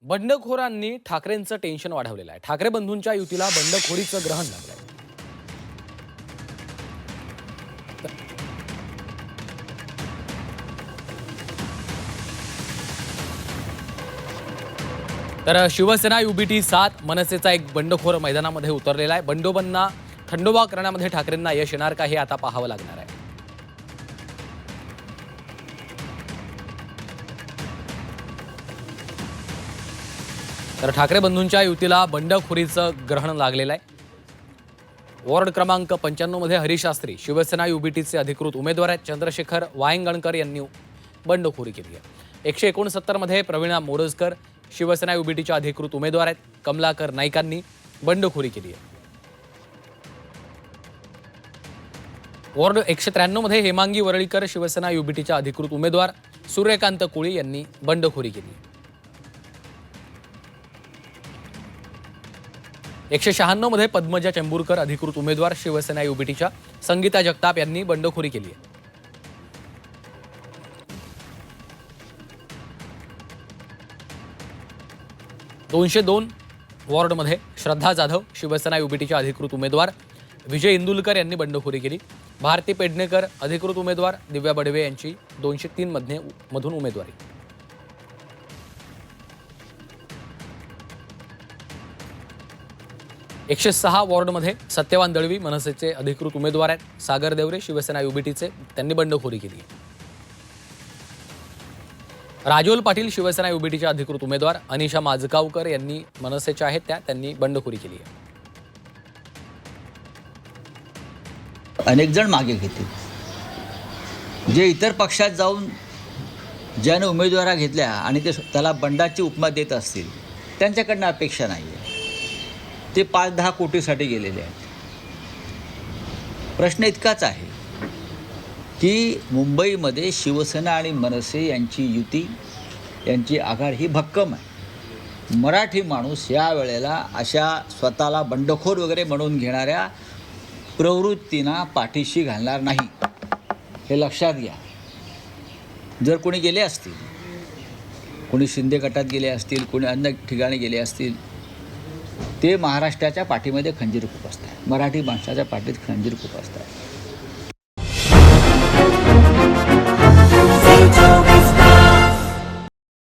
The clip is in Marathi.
बंडखोरांनी ठाकरेंचं टेन्शन वाढवलेलं आहे. ठाकरे बंधूंच्या युतीला बंडखोरीचं ग्रहण लागलंय. तर शिवसेना युबीटी 7 मनसेचा एक बंडखोर मैदानामध्ये उतरलेला आहे. बंडोबांना खंडोबा करण्यामध्ये ठाकरेंना यश येणार का हे आता पाहावं लागणार आहे. तर ठाकरे बंधूंच्या युतीला बंडखोरीचं ग्रहण लागलेलं आहे. वॉर्ड क्रमांक 95 मध्ये हरीश शास्त्री शिवसेना युबीटीचे अधिकृत उमेदवार आहेत. चंद्रशेखर वायंगणकर यांनी बंडखोरी केली आहे. 169 मध्ये प्रवीणा मोरजकर शिवसेना युबीटीच्या अधिकृत उमेदवार आहेत. कमलाकर नाईकांनी बंडखोरी केली आहे. वॉर्ड 193 मध्ये हेमांगी वरळीकर शिवसेना युबीटीच्या अधिकृत उमेदवार. सूर्यकांत कोळी यांनी बंडखोरी केली. 196 मध्ये पद्मजा चेंबूरकर अधिकृत उमेदवार शिवसेना युबीटीच्या. संगीता जगताप यांनी बंडखोरी केली आहे. (202) वॉर्डमध्ये श्रद्धा जाधव शिवसेना युबीटीच्या अधिकृत उमेदवार. विजय इंदुलकर यांनी बंडखोरी केली. भारती पेडणेकर अधिकृत उमेदवार. दिव्या बडवे यांची 203 मधून उमेदवारी. (106) वॉर्डमध्ये सत्यवान दळवी मनसेचे अधिकृत उमेदवार आहेत. सागर देवरे शिवसेना युबीटीचे, त्यांनी बंडखोरी केली आहे. राजोल पाटील शिवसेना युबीटीच्या अधिकृत उमेदवार. अनिशा माजगावकर यांनी मनसेच्या आहेत त्यांनी बंडखोरी केली आहे. अनेक जण मागे घेतील. जे इतर पक्षात जाऊन ज्याने उमेदवारा घेतल्या आणि ते त्याला बंडाची उपमा देत असतील त्यांच्याकडनं अपेक्षा नाही आहे. ते 5-10 कोटीसाठी गेलेले आहेत. प्रश्न इतकाच आहे की मुंबईमध्ये शिवसेना आणि मनसे यांची युती, यांची आघाडी ही भक्कम आहे. मराठी माणूस या वेळेला अशा स्वतःला बंडखोर वगैरे म्हणून घेणाऱ्या प्रवृत्तींना पाठीशी घालणार नाही, हे लक्षात घ्या. जर कोणी गेले असतील, कोणी शिंदे गटात गेले असतील, कोणी अन्य ठिकाणी गेले असतील, ते महाराष्ट्राच्या पाठीमध्ये खंजीर खूप असतात, मराठी माणसाच्या पाठीत खंजीर खूप असतात.